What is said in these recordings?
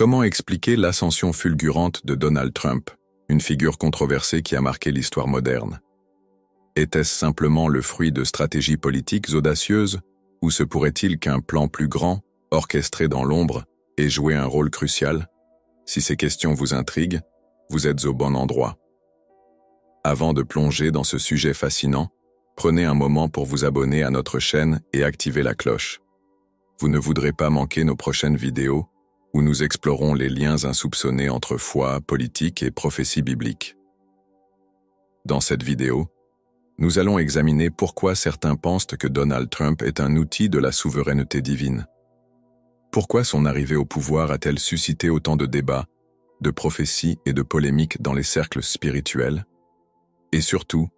Comment expliquer l'ascension fulgurante de Donald Trump, une figure controversée qui a marqué l'histoire moderne? Était-ce simplement le fruit de stratégies politiques audacieuses, ou se pourrait-il qu'un plan plus grand, orchestré dans l'ombre, ait joué un rôle crucial? Si ces questions vous intriguent, vous êtes au bon endroit. Avant de plonger dans ce sujet fascinant, prenez un moment pour vous abonner à notre chaîne et activer la cloche. Vous ne voudrez pas manquer nos prochaines vidéos, où nous explorons les liens insoupçonnés entre foi, politique et prophétie biblique. Dans cette vidéo, nous allons examiner pourquoi certains pensent que Donald Trump est un outil de la souveraineté divine. Pourquoi son arrivée au pouvoir a-t-elle suscité autant de débats, de prophéties et de polémiques dans les cercles spirituels? Et surtout,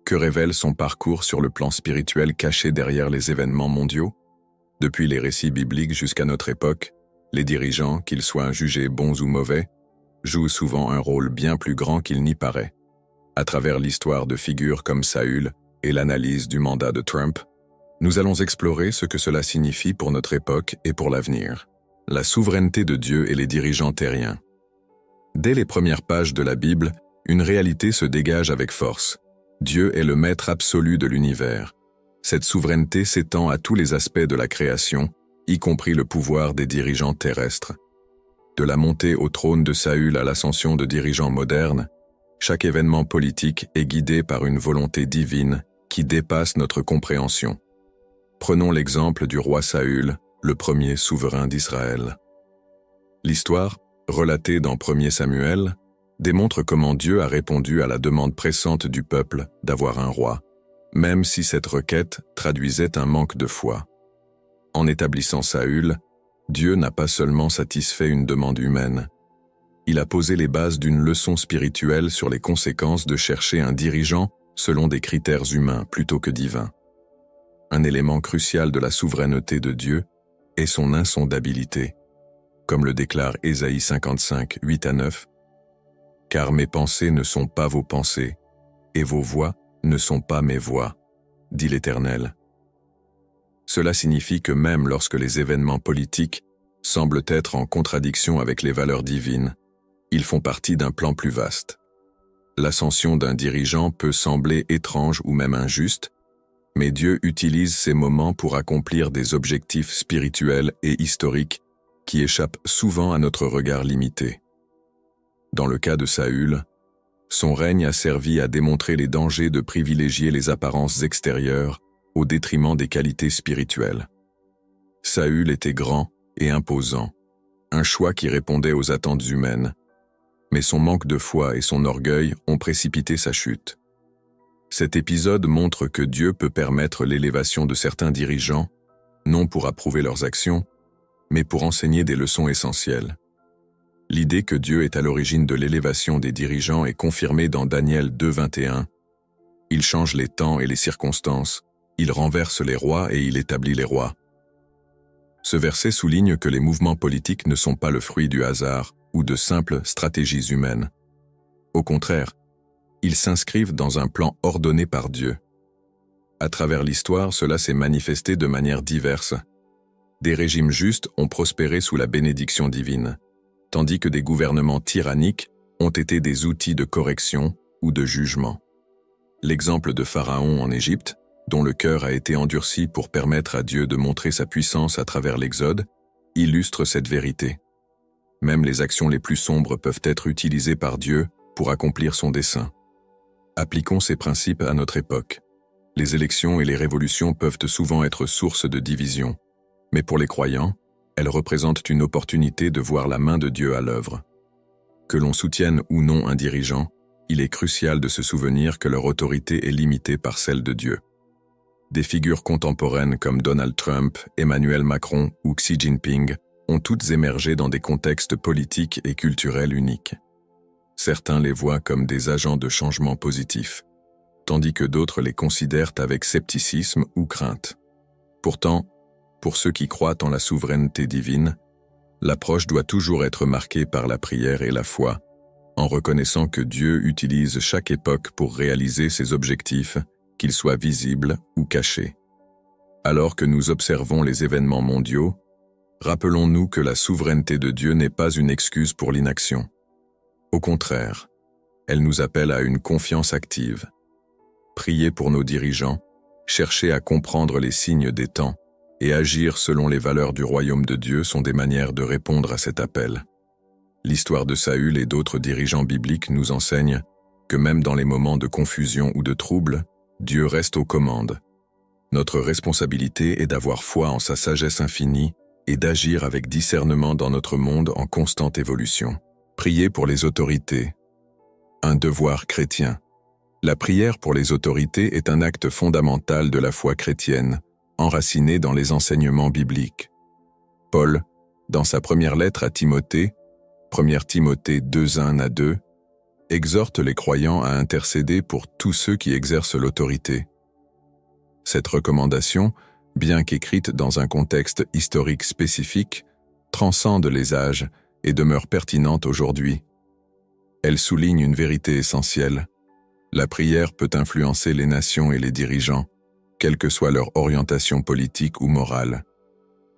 que révèle son parcours sur le plan spirituel caché derrière les événements mondiaux? Depuis les récits bibliques jusqu'à notre époque, les dirigeants, qu'ils soient jugés bons ou mauvais, jouent souvent un rôle bien plus grand qu'il n'y paraît. À travers l'histoire de figures comme Saül et l'analyse du mandat de Trump, nous allons explorer ce que cela signifie pour notre époque et pour l'avenir. La souveraineté de Dieu et les dirigeants terriens. Dès les premières pages de la Bible, une réalité se dégage avec force. Dieu est le maître absolu de l'univers. Cette souveraineté s'étend à tous les aspects de la création, y compris le pouvoir des dirigeants terrestres. De la montée au trône de Saül à l'ascension de dirigeants modernes, chaque événement politique est guidé par une volonté divine qui dépasse notre compréhension. Prenons l'exemple du roi Saül, le premier souverain d'Israël. L'histoire, relatée dans 1 Samuel, démontre comment Dieu a répondu à la demande pressante du peuple d'avoir un roi, même si cette requête traduisait un manque de foi. En établissant Saül, Dieu n'a pas seulement satisfait une demande humaine. Il a posé les bases d'une leçon spirituelle sur les conséquences de chercher un dirigeant selon des critères humains plutôt que divins. Un élément crucial de la souveraineté de Dieu est son insondabilité, comme le déclare Ésaïe 55, 8-9, « Car mes pensées ne sont pas vos pensées, et vos voix ne sont pas mes voix, dit l'Éternel. » Cela signifie que même lorsque les événements politiques semblent être en contradiction avec les valeurs divines, ils font partie d'un plan plus vaste. L'ascension d'un dirigeant peut sembler étrange ou même injuste, mais Dieu utilise ces moments pour accomplir des objectifs spirituels et historiques qui échappent souvent à notre regard limité. Dans le cas de Saül, son règne a servi à démontrer les dangers de privilégier les apparences extérieures au détriment des qualités spirituelles. Saül était grand et imposant, un choix qui répondait aux attentes humaines, mais son manque de foi et son orgueil ont précipité sa chute. Cet épisode montre que Dieu peut permettre l'élévation de certains dirigeants, non pour approuver leurs actions, mais pour enseigner des leçons essentielles. L'idée que Dieu est à l'origine de l'élévation des dirigeants est confirmée dans Daniel 2:21. Il change les temps et les circonstances, il renverse les rois et il établit les rois. Ce verset souligne que les mouvements politiques ne sont pas le fruit du hasard ou de simples stratégies humaines. Au contraire, ils s'inscrivent dans un plan ordonné par Dieu. À travers l'histoire, cela s'est manifesté de manière diverse. Des régimes justes ont prospéré sous la bénédiction divine, tandis que des gouvernements tyranniques ont été des outils de correction ou de jugement. L'exemple de Pharaon en Égypte, dont le cœur a été endurci pour permettre à Dieu de montrer sa puissance à travers l'Exode, illustre cette vérité. Même les actions les plus sombres peuvent être utilisées par Dieu pour accomplir son dessein. Appliquons ces principes à notre époque. Les élections et les révolutions peuvent souvent être source de division, mais pour les croyants, elles représentent une opportunité de voir la main de Dieu à l'œuvre. Que l'on soutienne ou non un dirigeant, il est crucial de se souvenir que leur autorité est limitée par celle de Dieu. Des figures contemporaines comme Donald Trump, Emmanuel Macron ou Xi Jinping ont toutes émergé dans des contextes politiques et culturels uniques. Certains les voient comme des agents de changement positif, tandis que d'autres les considèrent avec scepticisme ou crainte. Pourtant, pour ceux qui croient en la souveraineté divine, l'approche doit toujours être marquée par la prière et la foi, en reconnaissant que Dieu utilise chaque époque pour réaliser ses objectifs, qu'ils soient visibles ou cachés. Alors que nous observons les événements mondiaux, Rappelons-nous que la souveraineté de Dieu n'est pas une excuse pour l'inaction. Au contraire, elle nous appelle à une confiance active. Prier pour nos dirigeants, chercher à comprendre les signes des temps et agir selon les valeurs du royaume de Dieu sont des manières de répondre à cet appel. L'histoire de Saül et d'autres dirigeants bibliques nous enseigne que même dans les moments de confusion ou de trouble, Dieu reste aux commandes. Notre responsabilité est d'avoir foi en sa sagesse infinie et d'agir avec discernement dans notre monde en constante évolution. Prier pour les autorités. Un devoir chrétien. La prière pour les autorités est un acte fondamental de la foi chrétienne, enraciné dans les enseignements bibliques. Paul, dans sa première lettre à Timothée, 1 Timothée 2:1-2, exhorte les croyants à intercéder pour tous ceux qui exercent l'autorité. Cette recommandation, bien qu'écrite dans un contexte historique spécifique, transcende les âges et demeure pertinente aujourd'hui. Elle souligne une vérité essentielle. La prière peut influencer les nations et les dirigeants, quelle que soit leur orientation politique ou morale.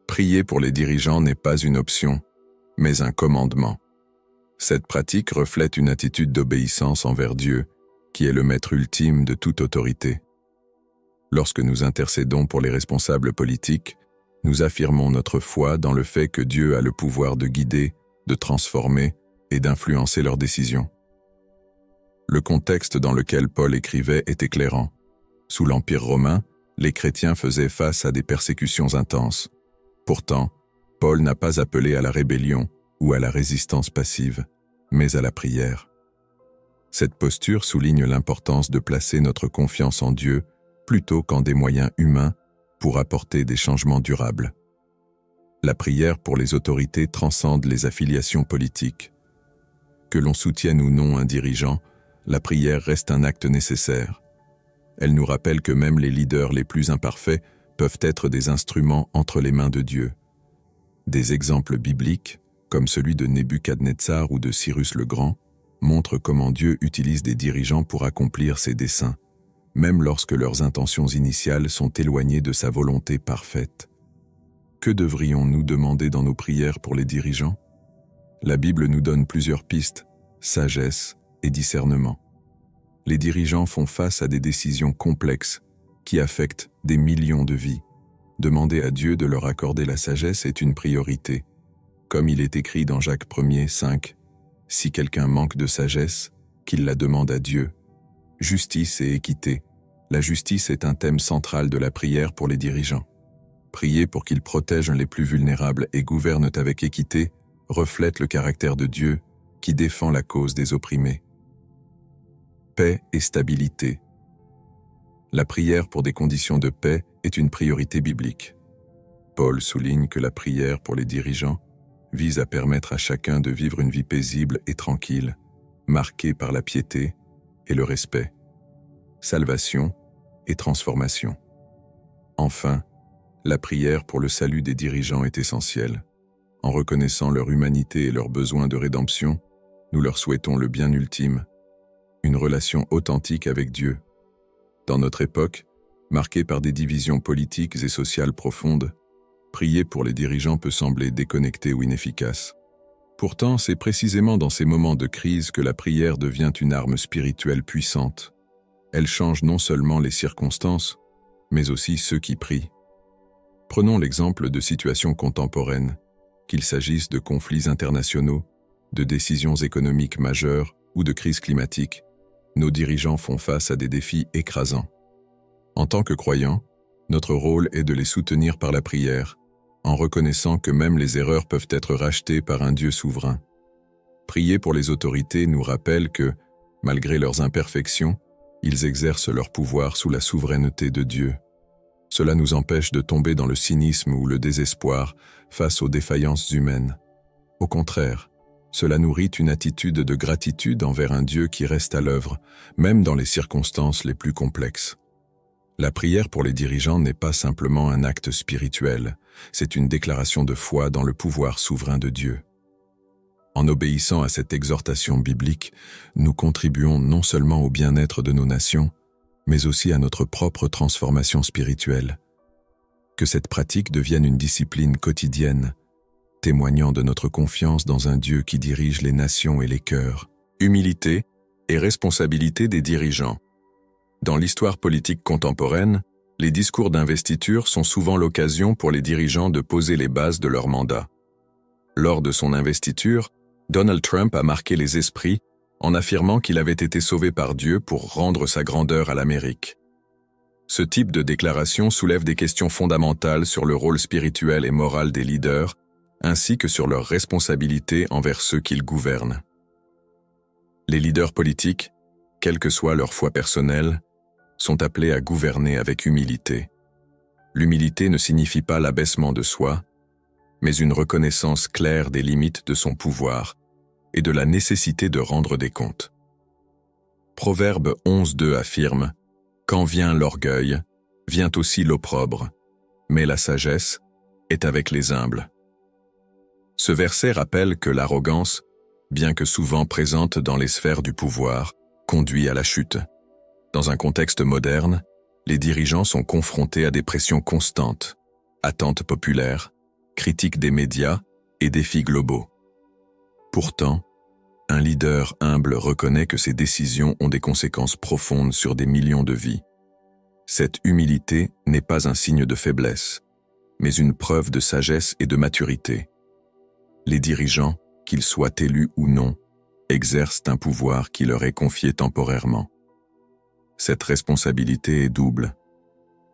Prier pour les dirigeants n'est pas une option, mais un commandement. Cette pratique reflète une attitude d'obéissance envers Dieu, qui est le maître ultime de toute autorité. Lorsque nous intercédons pour les responsables politiques, nous affirmons notre foi dans le fait que Dieu a le pouvoir de guider, de transformer et d'influencer leurs décisions. Le contexte dans lequel Paul écrivait est éclairant. Sous l'Empire romain, les chrétiens faisaient face à des persécutions intenses. Pourtant, Paul n'a pas appelé à la rébellion ou à la résistance passive, mais à la prière. Cette posture souligne l'importance de placer notre confiance en Dieu plutôt qu'en des moyens humains pour apporter des changements durables. La prière pour les autorités transcende les affiliations politiques. Que l'on soutienne ou non un dirigeant, la prière reste un acte nécessaire. Elle nous rappelle que même les leaders les plus imparfaits peuvent être des instruments entre les mains de Dieu. Des exemples bibliques, comme celui de Nebuchadnezzar ou de Cyrus le Grand, montrent comment Dieu utilise des dirigeants pour accomplir ses desseins, même lorsque leurs intentions initiales sont éloignées de sa volonté parfaite. Que devrions-nous demander dans nos prières pour les dirigeants? La Bible nous donne plusieurs pistes, sagesse et discernement. Les dirigeants font face à des décisions complexes qui affectent des millions de vies. Demander à Dieu de leur accorder la sagesse est une priorité. Comme il est écrit dans Jacques 1:5, « Si quelqu'un manque de sagesse, qu'il la demande à Dieu. » Justice et équité. La justice est un thème central de la prière pour les dirigeants. Prier pour qu'ils protègent les plus vulnérables et gouvernent avec équité reflète le caractère de Dieu qui défend la cause des opprimés. Paix et stabilité. La prière pour des conditions de paix est une priorité biblique. Paul souligne que la prière pour les dirigeants vise à permettre à chacun de vivre une vie paisible et tranquille, marquée par la piété et le respect, salvation et transformation. Enfin, la prière pour le salut des dirigeants est essentielle. En reconnaissant leur humanité et leurs besoins de rédemption, nous leur souhaitons le bien ultime, une relation authentique avec Dieu. Dans notre époque, marquée par des divisions politiques et sociales profondes, prier pour les dirigeants peut sembler déconnecté ou inefficace. Pourtant, c'est précisément dans ces moments de crise que la prière devient une arme spirituelle puissante. Elle change non seulement les circonstances, mais aussi ceux qui prient. Prenons l'exemple de situations contemporaines, qu'il s'agisse de conflits internationaux, de décisions économiques majeures ou de crises climatiques. Nos dirigeants font face à des défis écrasants. En tant que croyants, notre rôle est de les soutenir par la prière, en reconnaissant que même les erreurs peuvent être rachetées par un Dieu souverain. Prier pour les autorités nous rappelle que, malgré leurs imperfections, ils exercent leur pouvoir sous la souveraineté de Dieu. Cela nous empêche de tomber dans le cynisme ou le désespoir face aux défaillances humaines. Au contraire, cela nourrit une attitude de gratitude envers un Dieu qui reste à l'œuvre, même dans les circonstances les plus complexes. La prière pour les dirigeants n'est pas simplement un acte spirituel, c'est une déclaration de foi dans le pouvoir souverain de Dieu. En obéissant à cette exhortation biblique, nous contribuons non seulement au bien-être de nos nations, mais aussi à notre propre transformation spirituelle. Que cette pratique devienne une discipline quotidienne, témoignant de notre confiance dans un Dieu qui dirige les nations et les cœurs. Humilité et responsabilité des dirigeants. Dans l'histoire politique contemporaine, les discours d'investiture sont souvent l'occasion pour les dirigeants de poser les bases de leur mandat. Lors de son investiture, Donald Trump a marqué les esprits en affirmant qu'il avait été sauvé par Dieu pour rendre sa grandeur à l'Amérique. Ce type de déclaration soulève des questions fondamentales sur le rôle spirituel et moral des leaders, ainsi que sur leurs responsabilités envers ceux qu'ils gouvernent. Les leaders politiques, quelle que soit leur foi personnelle, sont appelés à gouverner avec humilité. L'humilité ne signifie pas l'abaissement de soi, mais une reconnaissance claire des limites de son pouvoir et de la nécessité de rendre des comptes. Proverbe 11.2 affirme « Quand vient l'orgueil, vient aussi l'opprobre, mais la sagesse est avec les humbles. » Ce verset rappelle que l'arrogance, bien que souvent présente dans les sphères du pouvoir, conduit à la chute. Dans un contexte moderne, les dirigeants sont confrontés à des pressions constantes, attentes populaires, critiques des médias et défis globaux. Pourtant, un leader humble reconnaît que ses décisions ont des conséquences profondes sur des millions de vies. Cette humilité n'est pas un signe de faiblesse, mais une preuve de sagesse et de maturité. Les dirigeants, qu'ils soient élus ou non, exercent un pouvoir qui leur est confié temporairement. Cette responsabilité est double.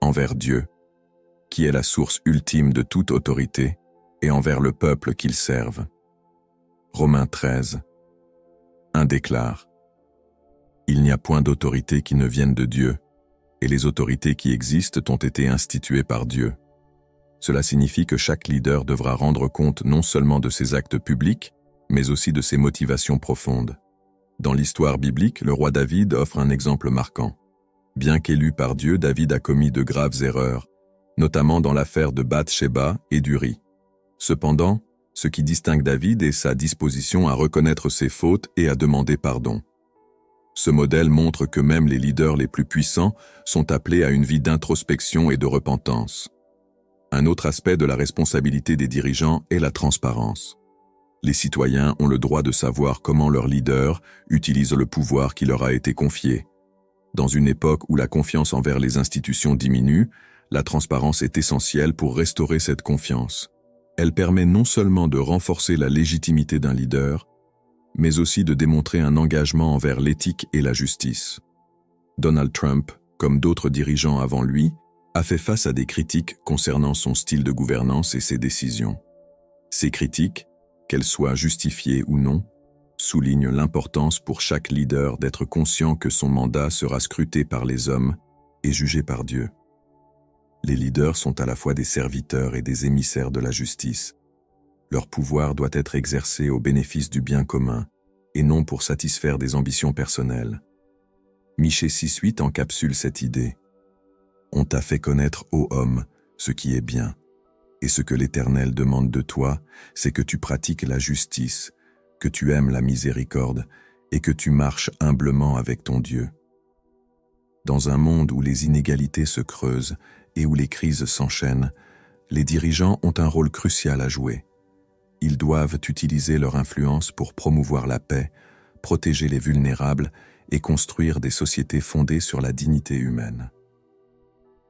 Envers Dieu, qui est la source ultime de toute autorité, et envers le peuple qu'ils servent. Romains 13, 1 déclare « Il n'y a point d'autorité qui ne vienne de Dieu, et les autorités qui existent ont été instituées par Dieu. » Cela signifie que chaque leader devra rendre compte non seulement de ses actes publics, mais aussi de ses motivations profondes. Dans l'histoire biblique, le roi David offre un exemple marquant. Bien qu'élu par Dieu, David a commis de graves erreurs, notamment dans l'affaire de Bath-Sheba et d'Uri. Cependant, ce qui distingue David est sa disposition à reconnaître ses fautes et à demander pardon. Ce modèle montre que même les leaders les plus puissants sont appelés à une vie d'introspection et de repentance. Un autre aspect de la responsabilité des dirigeants est la transparence. Les citoyens ont le droit de savoir comment leurs leaders utilisent le pouvoir qui leur a été confié. Dans une époque où la confiance envers les institutions diminue, la transparence est essentielle pour restaurer cette confiance. Elle permet non seulement de renforcer la légitimité d'un leader, mais aussi de démontrer un engagement envers l'éthique et la justice. Donald Trump, comme d'autres dirigeants avant lui, a fait face à des critiques concernant son style de gouvernance et ses décisions. Ces critiques, qu'elles soient justifiées ou non, soulignent l'importance pour chaque leader d'être conscient que son mandat sera scruté par les hommes et jugé par Dieu. Les leaders sont à la fois des serviteurs et des émissaires de la justice. Leur pouvoir doit être exercé au bénéfice du bien commun et non pour satisfaire des ambitions personnelles. Michée 6.8 encapsule cette idée. « On t'a fait connaître, ô homme, ce qui est bien. Et ce que l'Éternel demande de toi, c'est que tu pratiques la justice, que tu aimes la miséricorde et que tu marches humblement avec ton Dieu. » Dans un monde où les inégalités se creusent et où les crises s'enchaînent, les dirigeants ont un rôle crucial à jouer. Ils doivent utiliser leur influence pour promouvoir la paix, protéger les vulnérables et construire des sociétés fondées sur la dignité humaine.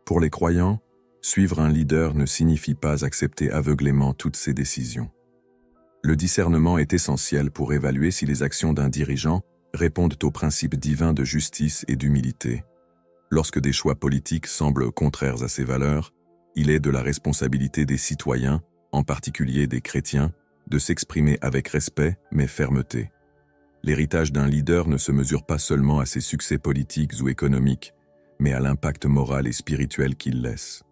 Pour les croyants, suivre un leader ne signifie pas accepter aveuglément toutes ses décisions. Le discernement est essentiel pour évaluer si les actions d'un dirigeant répondent aux principes divins de justice et d'humilité. Lorsque des choix politiques semblent contraires à ces valeurs, il est de la responsabilité des citoyens, en particulier des chrétiens, de s'exprimer avec respect mais fermeté. L'héritage d'un leader ne se mesure pas seulement à ses succès politiques ou économiques, mais à l'impact moral et spirituel qu'il laisse.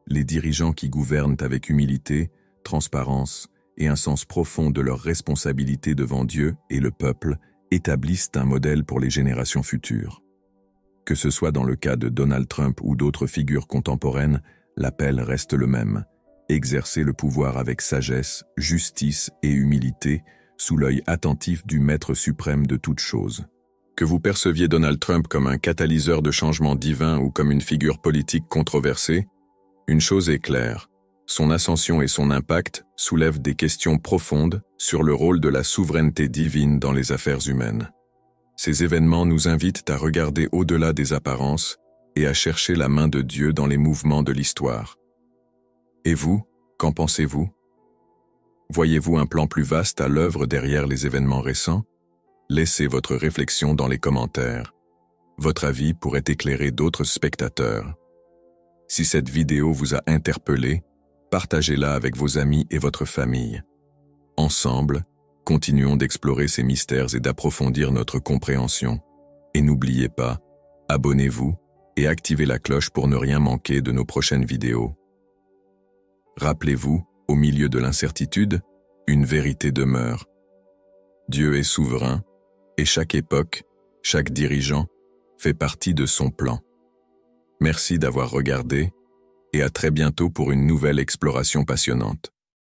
Les dirigeants qui gouvernent avec humilité, transparence et un sens profond de leurs responsabilités devant Dieu et le peuple établissent un modèle pour les générations futures. Que ce soit dans le cas de Donald Trump ou d'autres figures contemporaines, l'appel reste le même. Exercer le pouvoir avec sagesse, justice et humilité, sous l'œil attentif du Maître suprême de toutes choses. Que vous perceviez Donald Trump comme un catalyseur de changement divin ou comme une figure politique controversée, une chose est claire, Son ascension et son impact soulèvent des questions profondes sur le rôle de la souveraineté divine dans les affaires humaines. Ces événements nous invitent à regarder au-delà des apparences et à chercher la main de Dieu dans les mouvements de l'histoire. Et vous, qu'en pensez-vous? Voyez-vous un plan plus vaste à l'œuvre derrière les événements récents? Laissez votre réflexion dans les commentaires. Votre avis pourrait éclairer d'autres spectateurs. Si cette vidéo vous a interpellé, partagez-la avec vos amis et votre famille. Ensemble, continuons d'explorer ces mystères et d'approfondir notre compréhension. Et n'oubliez pas, abonnez-vous et activez la cloche pour ne rien manquer de nos prochaines vidéos. Rappelez-vous, au milieu de l'incertitude, une vérité demeure. Dieu est souverain, et chaque époque, chaque dirigeant, fait partie de son plan. Merci d'avoir regardé, et à très bientôt pour une nouvelle exploration passionnante.